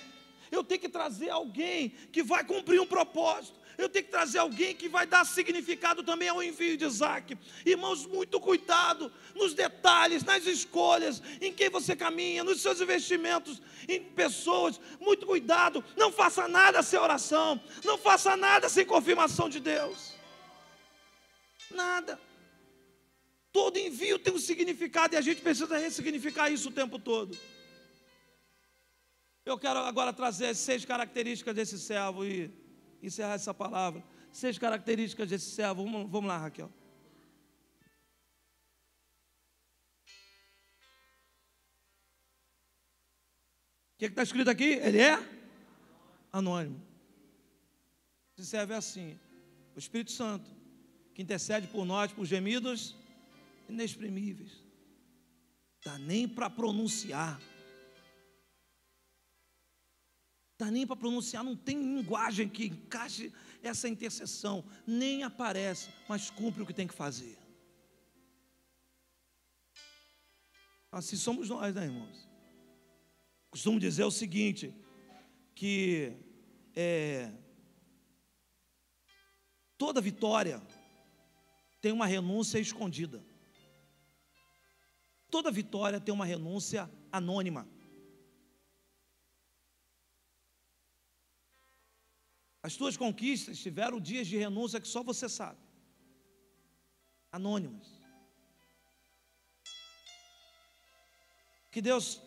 Speaker 1: Eu tenho que trazer alguém que vai cumprir um propósito. Eu tenho que trazer alguém que vai dar significado também ao envio de Isaac. Irmãos, muito cuidado nos detalhes, nas escolhas, em quem você caminha, nos seus investimentos, em pessoas. Muito cuidado, não faça nada sem oração, não faça nada sem confirmação de Deus. Nada. Todo envio tem um significado e a gente precisa ressignificar isso o tempo todo. Eu quero agora trazer 6 características desse servo e encerrar essa palavra. 6 características desse servo. Vamos lá, Raquel. O que está escrito aqui? Ele é anônimo. Esse servo é assim: o Espírito Santo, que intercede por nós, por gemidos inexprimíveis. Dá nem para pronunciar. Não tem linguagem que encaixe essa intercessão, nem aparece, mas cumpre o que tem que fazer. Assim somos nós, né, irmãos? Costumo dizer o seguinte, que toda vitória tem uma renúncia escondida. Toda vitória tem uma renúncia anônima. As tuas conquistas tiveram dias de renúncia que só você sabe. Anônimas. O que Deus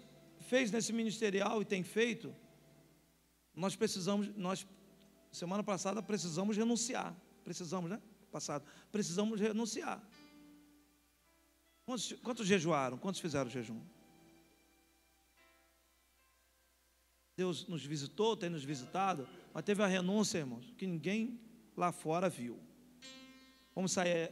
Speaker 1: fez nesse ministerial e tem feito, nós semana passada precisamos renunciar. Precisamos, né? Precisamos renunciar. Quantos jejuaram? Quantos fizeram jejum? Deus nos visitou, tem nos visitado, mas teve a renúncia, irmãos, que ninguém lá fora viu.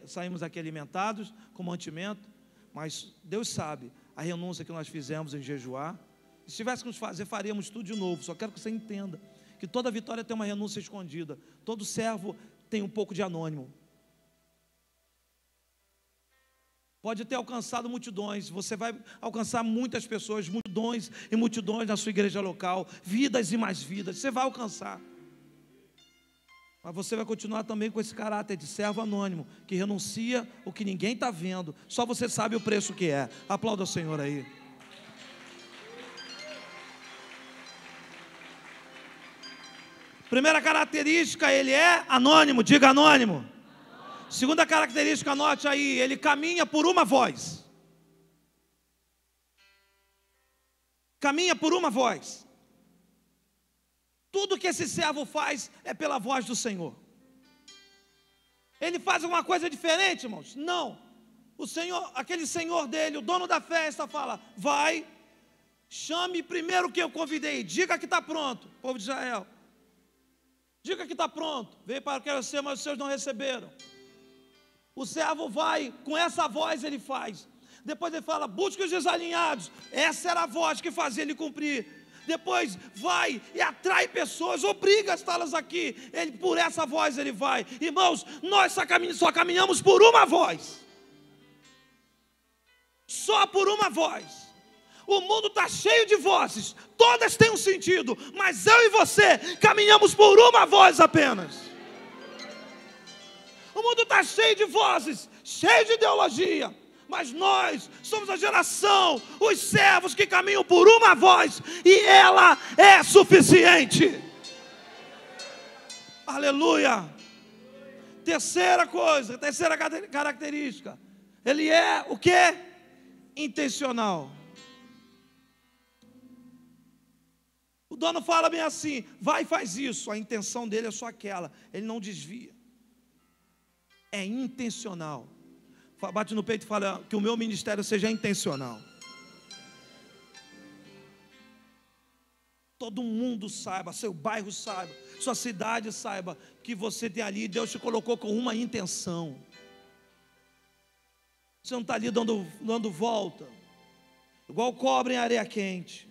Speaker 1: Saímos aqui alimentados, com mantimento, mas Deus sabe a renúncia que nós fizemos em jejuar. Se tivéssemos que fazer, faríamos tudo de novo. Só quero que você entenda que toda vitória tem uma renúncia escondida. Todo servo tem um pouco de anônimo. Pode ter alcançado multidões, você vai alcançar muitas pessoas, multidões e multidões na sua igreja local, vidas e mais vidas, você vai alcançar. Mas você vai continuar também com esse caráter de servo anônimo, que renuncia o que ninguém está vendo, só você sabe o preço que é. Aplauda o Senhor aí. Primeira característica, ele é anônimo, diga anônimo. Segunda característica, anote aí, ele caminha por uma voz. Caminha por uma voz. Tudo que esse servo faz é pela voz do Senhor. Ele faz alguma coisa diferente, irmãos? Não. O Senhor, aquele Senhor dele, o dono da festa, fala: vai, chame primeiro que eu convidei, diga que está pronto, povo de Israel. Diga que está pronto. Veio para o que era seu, mas os seus não receberam. O servo vai, com essa voz ele faz. Depois ele fala: busque os desalinhados. Essa era a voz que fazia ele cumprir. Depois vai e atrai pessoas, obriga a está-las aqui. Por essa voz ele vai. Irmãos, nós só caminhamos por uma voz. Só por uma voz. O mundo está cheio de vozes, todas têm um sentido, mas eu e você caminhamos por uma voz apenas. O mundo está cheio de vozes, cheio de ideologia, mas nós somos a geração, os servos que caminham por uma voz, e ela é suficiente. Aleluia. Terceira coisa, terceira característica, ele é o quê? Intencional. O dono fala bem assim, vai e faz isso, a intenção dele é só aquela, ele não desvia. É intencional. Bate no peito e fala que o meu ministério seja intencional. Todo mundo saiba, seu bairro saiba, sua cidade saiba que você tem ali, Deus te colocou com uma intenção. Você não está ali dando volta, igual cobra em areia quente.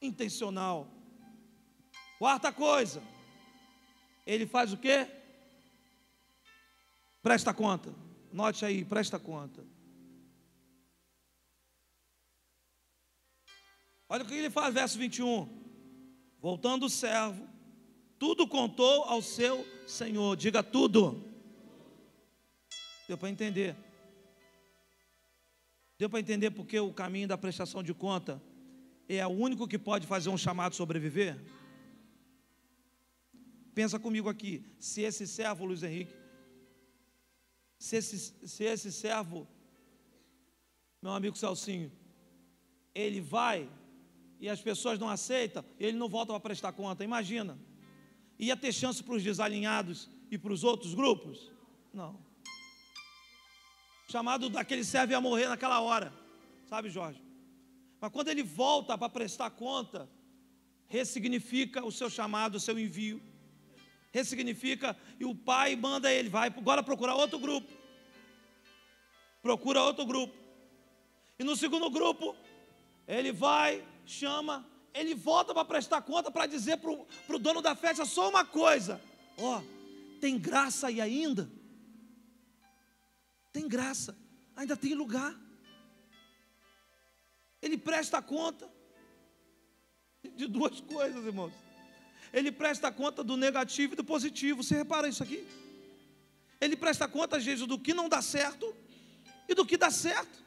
Speaker 1: Intencional. Quarta coisa, ele faz o quê? Presta conta. Note aí, presta conta. Olha o que ele faz, verso 21. Voltando o servo, tudo contou ao seu senhor. Diga tudo. Deu para entender. Deu para entender porque o caminho da prestação de conta é o único que pode fazer um chamado sobreviver? Pensa comigo aqui. Se esse servo, Luiz Henrique, se esse servo, meu amigo Celcinho, ele vai e as pessoas não aceitam, ele não volta para prestar conta. Imagina, ia ter chance para os desalinhados e para os outros grupos? Não. O chamado daquele servo ia morrer naquela hora, sabe, Jorge? Mas quando ele volta para prestar conta, ressignifica o seu chamado, o seu envio, ressignifica, e o pai manda ele, vai agora procurar outro grupo, procura outro grupo, e no segundo grupo, ele vai, chama, ele volta para prestar conta, para dizer para o dono da festa só uma coisa: ó, tem graça aí ainda? Tem graça, ainda tem lugar. Ele presta conta de duas coisas, irmãos. Ele presta conta do negativo e do positivo. Você repara isso aqui? Ele presta conta, às vezes, do que não dá certo e do que dá certo.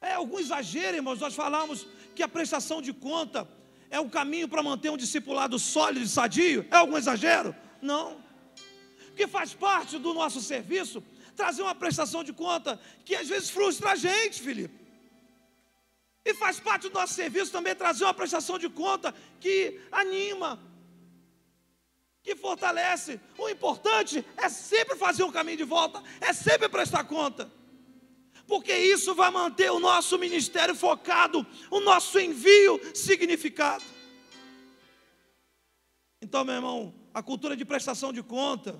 Speaker 1: É algum exagero, irmãos. Nós falamos que a prestação de conta é o caminho para manter um discipulado sólido e sadio. É algum exagero? Não. Porque faz parte do nosso serviço trazer uma prestação de conta que às vezes frustra a gente, Felipe. E faz parte do nosso serviço também trazer uma prestação de conta que anima, que fortalece. O importante é sempre fazer um caminho de volta, é sempre prestar conta, porque isso vai manter o nosso ministério focado, o nosso envio significado. Então, meu irmão, a cultura de prestação de conta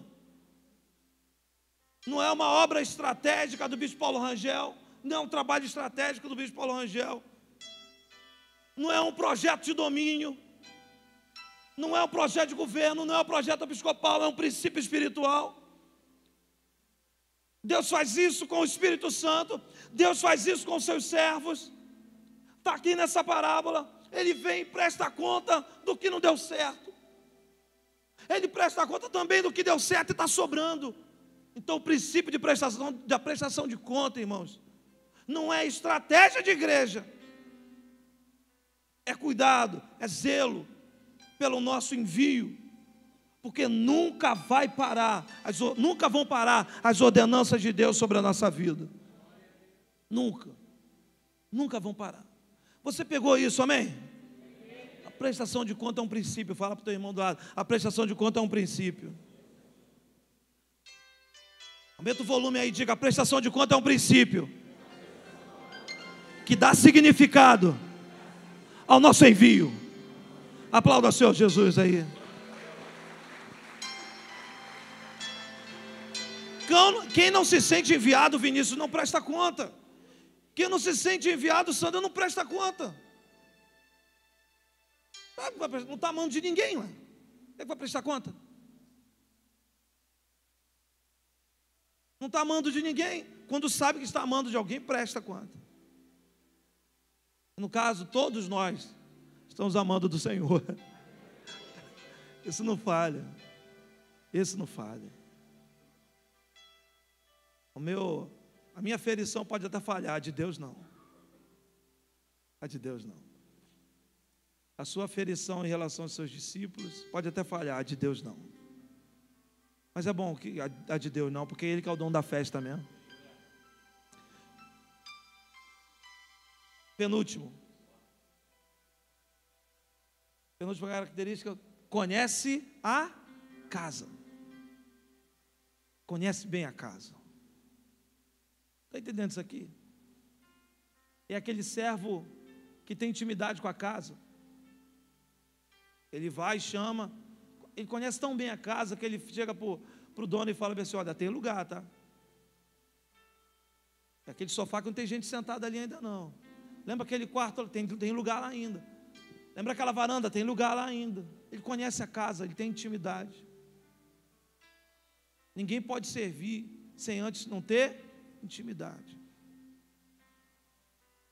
Speaker 1: não é uma obra estratégica do bispo Paulo Rangel, não é um trabalho estratégico do bispo Paulo Rangel, não é um projeto de domínio, não é um projeto de governo, não é um projeto episcopal, é um princípio espiritual. Deus faz isso com o Espírito Santo, Deus faz isso com os seus servos. Está aqui nessa parábola, ele vem e presta conta do que não deu certo, ele presta conta também do que deu certo e está sobrando. Então o princípio da prestação de conta, irmãos, não é estratégia de igreja, é cuidado, é zelo pelo nosso envio, porque nunca vão parar as ordenanças de Deus sobre a nossa vida. Nunca vão parar. Você pegou isso, amém? A prestação de conta é um princípio. Fala para o teu irmão do lado, a prestação de conta é um princípio. Aumenta o volume aí, diga: a prestação de conta é um princípio que dá significado ao nosso envio. Aplauda o Senhor Jesus aí. Quem não se sente enviado, Vinícius, não presta conta. Quem não se sente enviado, Sandra, não presta conta. Não está a mão de ninguém, ué. É que vai prestar conta? Não está amando de ninguém. Quando sabe que está amando de alguém, presta conta. No caso, todos nós estamos amando do Senhor. Isso não falha. Isso não falha. A minha aferição pode até falhar, a de Deus não. A de Deus não. A sua aferição em relação aos seus discípulos pode até falhar, a de Deus não. Mas é bom que a de Deus não, porque Ele que é o dono da festa mesmo. Penúltima característica, conhece a casa. Conhece bem a casa. Está entendendo isso aqui? É aquele servo que tem intimidade com a casa. Ele vai, chama, ele conhece tão bem a casa que ele chega para o dono e fala assim: olha, tem lugar, tá? É aquele sofá que não tem gente sentada ali ainda não. Lembra aquele quarto, tem lugar lá ainda. Lembra aquela varanda, tem lugar lá ainda. Ele conhece a casa, ele tem intimidade. Ninguém pode servir sem antes não ter intimidade.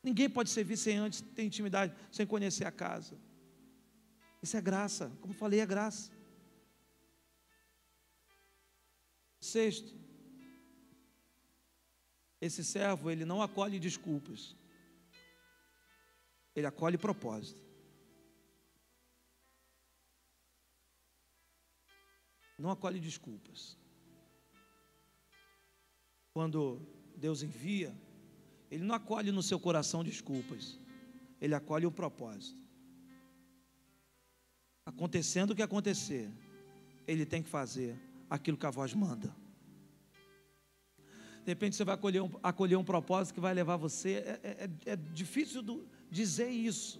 Speaker 1: Ninguém pode servir sem antes ter intimidade, sem conhecer a casa. Isso é graça, como falei, é graça. Sexto, esse servo, ele não acolhe desculpas, ele acolhe propósito. Não acolhe desculpas. Quando Deus envia, Ele não acolhe no seu coração desculpas, Ele acolhe o propósito. Acontecendo o que acontecer, Ele tem que fazer aquilo que a voz manda. De repente você vai acolher um propósito que vai levar você, é difícil dizer isso.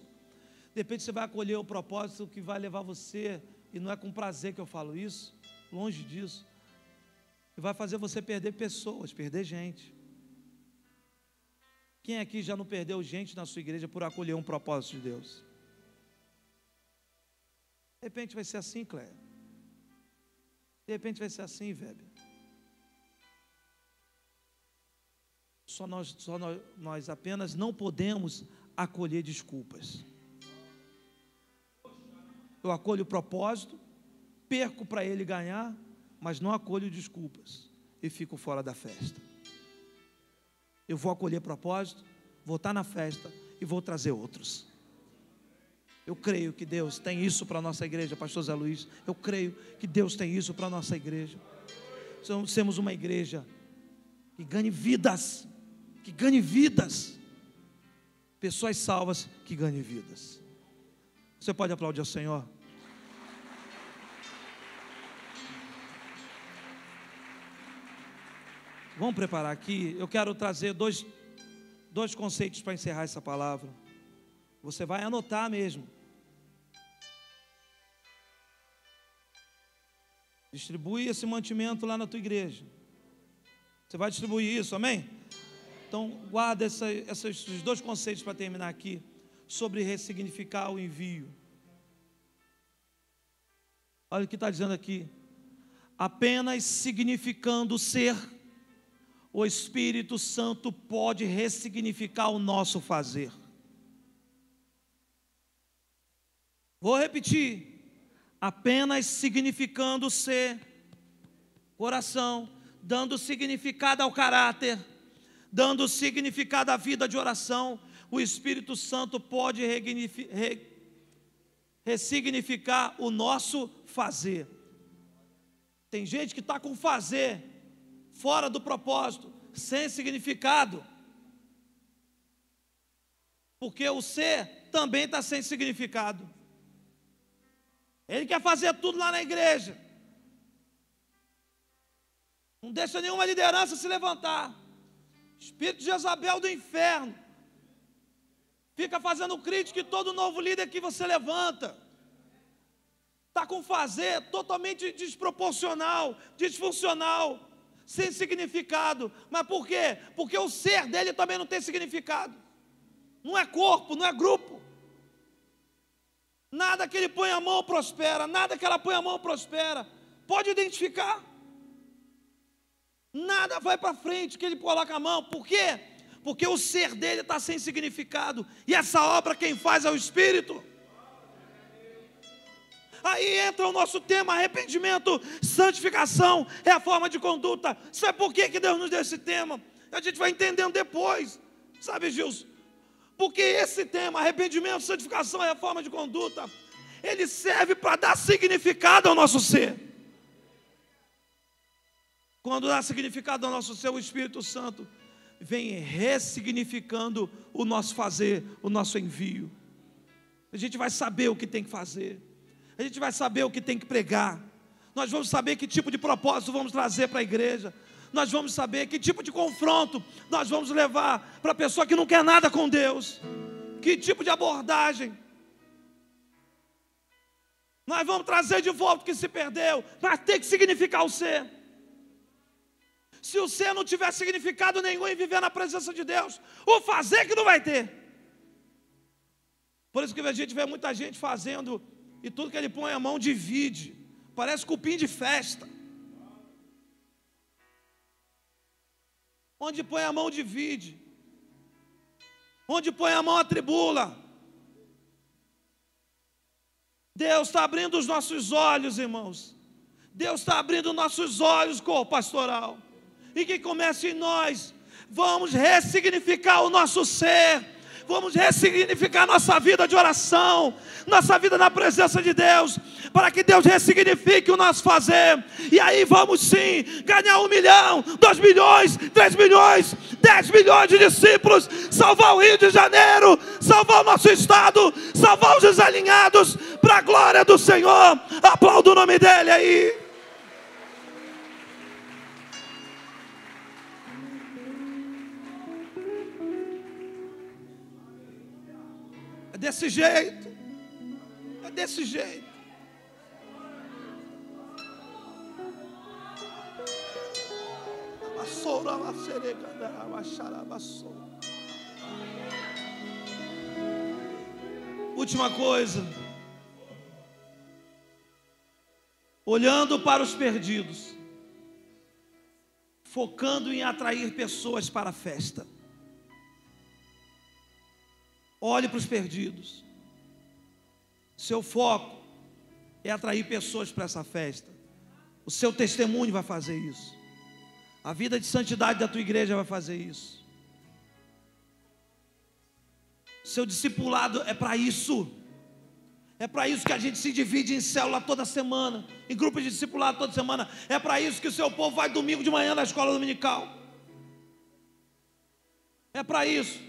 Speaker 1: De repente você vai acolher o propósito que vai levar você, e não é com prazer que eu falo isso, longe disso, e vai fazer você perder pessoas, perder gente. Quem aqui já não perdeu gente na sua igreja por acolher um propósito de Deus? De repente vai ser assim, Cléia. De repente vai ser assim, Weber. Nós apenas não podemos acolher desculpas. Eu acolho o propósito, perco para ele ganhar, mas não acolho desculpas e fico fora da festa. Eu vou acolher propósito, vou estar na festa e vou trazer outros. Eu creio que Deus tem isso para a nossa igreja, pastor Zé Luiz. Eu creio que Deus tem isso para a nossa igreja. Somos uma igreja que ganhe vidas, que ganhe vidas. Pessoas salvas que ganhem vidas. Você pode aplaudir ao Senhor? Vamos preparar aqui. Eu quero trazer dois conceitos para encerrar essa palavra. Você vai anotar mesmo. Distribui esse mantimento lá na tua igreja. Você vai distribuir isso, amém? Então guarda esses dois conceitos para terminar aqui. Sobre ressignificar o envio. Olha o que está dizendo aqui. Apenas significando ser, o Espírito Santo pode ressignificar o nosso fazer. Vou repetir. Apenas significando ser, coração, dando significado ao caráter, dando significado à vida de oração, o Espírito Santo pode ressignificar o nosso fazer. Tem gente que está com fazer fora do propósito, sem significado, porque o ser também está sem significado. Ele quer fazer tudo lá na igreja, não deixa nenhuma liderança se levantar. Espírito de Jezabel do inferno fica fazendo crítica em todo novo líder que você levanta. Está com fazer totalmente desproporcional, disfuncional, sem significado. Mas por quê? Porque o ser dele também não tem significado. Não é corpo, não é grupo. Nada que ele põe a mão prospera, nada que ela põe a mão prospera. Pode identificar. Nada vai para frente que ele coloca a mão. Por quê? Porque o ser dele está sem significado. E essa obra quem faz é o Espírito. Aí entra o nosso tema: arrependimento, santificação, é a forma de conduta. Sabe por que Deus nos deu esse tema? A gente vai entendendo depois. Sabe, Gilson? Porque esse tema, arrependimento, santificação, é a forma de conduta, ele serve para dar significado ao nosso ser. Quando dá significado ao nosso ser, o Espírito Santo vem ressignificando o nosso fazer, o nosso envio. A gente vai saber o que tem que fazer. A gente vai saber o que tem que pregar. Nós vamos saber que tipo de propósito vamos trazer para a igreja. Nós vamos saber que tipo de confronto nós vamos levar para a pessoa que não quer nada com Deus. Que tipo de abordagem nós vamos trazer de volta o que se perdeu. Mas tem que significar o ser. Se o ser não tiver significado nenhum em viver na presença de Deus, o fazer que não vai ter. Por isso que a gente vê muita gente fazendo, e tudo que ele põe a mão divide. Parece cupim de festa. Onde põe a mão divide. Onde põe a mão atribula. Deus está abrindo os nossos olhos, irmãos. Deus está abrindo nossos olhos, corpo pastoral. E que comece em nós. Vamos ressignificar o nosso ser. Vamos ressignificar nossa vida de oração, nossa vida na presença de Deus, para que Deus ressignifique o nosso fazer. E aí vamos sim ganhar 1 milhão, 2 milhões, 3 milhões, 10 milhões de discípulos, salvar o Rio de Janeiro, salvar o nosso estado, salvar os desalinhados, para a glória do Senhor. Aplauda o nome dele aí. É desse jeito. É desse jeito. Última coisa. Olhando para os perdidos, focando em atrair pessoas para a festa. Olhe para os perdidos. Seu foco é atrair pessoas para essa festa. O seu testemunho vai fazer isso. A vida de santidade da tua igreja vai fazer isso. Seu discipulado é para isso. É para isso que a gente se divide em célula toda semana, em grupos de discipulado toda semana. É para isso que o seu povo vai domingo de manhã na escola dominical. É para isso.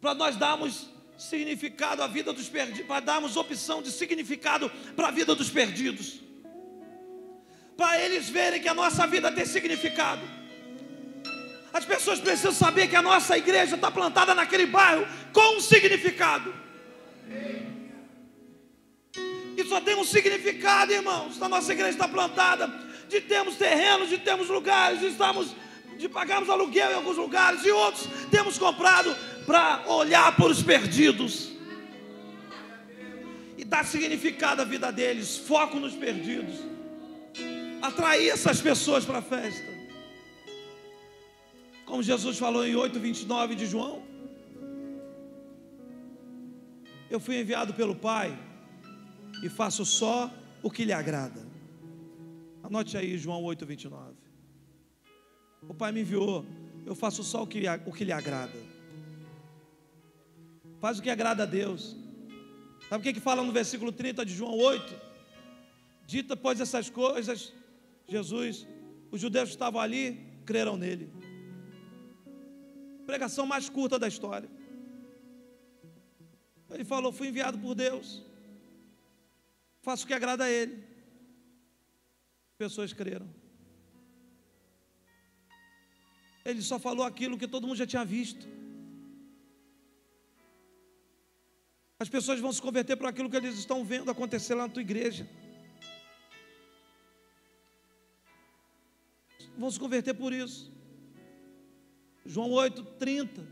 Speaker 1: Para nós darmos significado à vida dos perdidos, para darmos opção de significado para a vida dos perdidos, para eles verem que a nossa vida tem significado. As pessoas precisam saber que a nossa igreja está plantada naquele bairro com um significado. E só tem um significado, irmãos. A nossa igreja está plantada de termos terrenos, de termos lugares, de pagarmos aluguel em alguns lugares, e outros temos comprado para olhar para os perdidos e dar significado à vida deles, foco nos perdidos, atrair essas pessoas para a festa. Como Jesus falou em 8:29 de João: eu fui enviado pelo Pai e faço só o que lhe agrada. Anote aí João 8:29. O Pai me enviou, eu faço só o que lhe agrada. Faz o que agrada a Deus. Sabe o que fala no versículo 30 de João 8? Dita, pois, essas coisas, Jesus, os judeus que estavam ali, creram nele. Pregação mais curta da história. Ele falou, fui enviado por Deus, faço o que agrada a Ele. As pessoas creram. Ele só falou aquilo que todo mundo já tinha visto. As pessoas vão se converter por aquilo que eles estão vendo acontecer lá na tua igreja. Vão se converter por isso. João 8:30.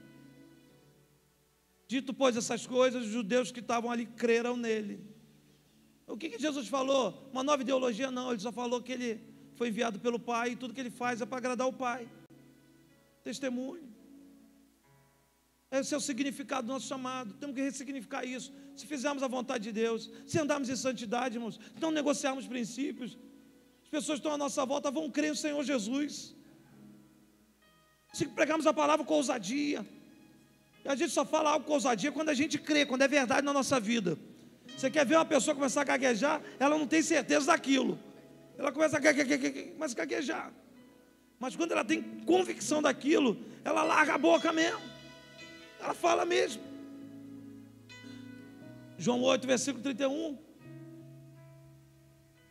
Speaker 1: Dito, pois, essas coisas, os judeus que estavam ali creram nele. O que Jesus falou? Uma nova ideologia? Não, ele só falou que ele foi enviado pelo Pai, e tudo que ele faz é para agradar o Pai. Testemunho. Esse é o significado do nosso chamado. Temos que ressignificar isso. Se fizermos a vontade de Deus, se andarmos em santidade, irmãos, não negociarmos princípios, as pessoas que estão à nossa volta vão crer no Senhor Jesus. Se pregarmos a palavra com ousadia, e a gente só fala algo com ousadia quando a gente crê, quando é verdade na nossa vida. Você quer ver uma pessoa começar a gaguejar, ela não tem certeza daquilo. Ela começa a gaguejar. Mas quando ela tem convicção daquilo, ela larga a boca mesmo. Ela fala mesmo. João 8, versículo 31.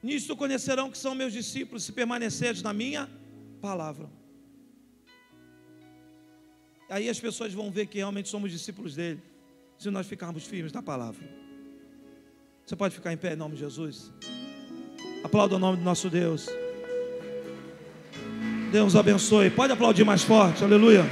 Speaker 1: Nisto conhecerão que são meus discípulos, se permanecerdes na minha palavra. Aí as pessoas vão ver que realmente somos discípulos dele, se nós ficarmos firmes na palavra. Você pode ficar em pé em nome de Jesus? Aplauda o nome do nosso Deus. Deus abençoe. Pode aplaudir mais forte, aleluia.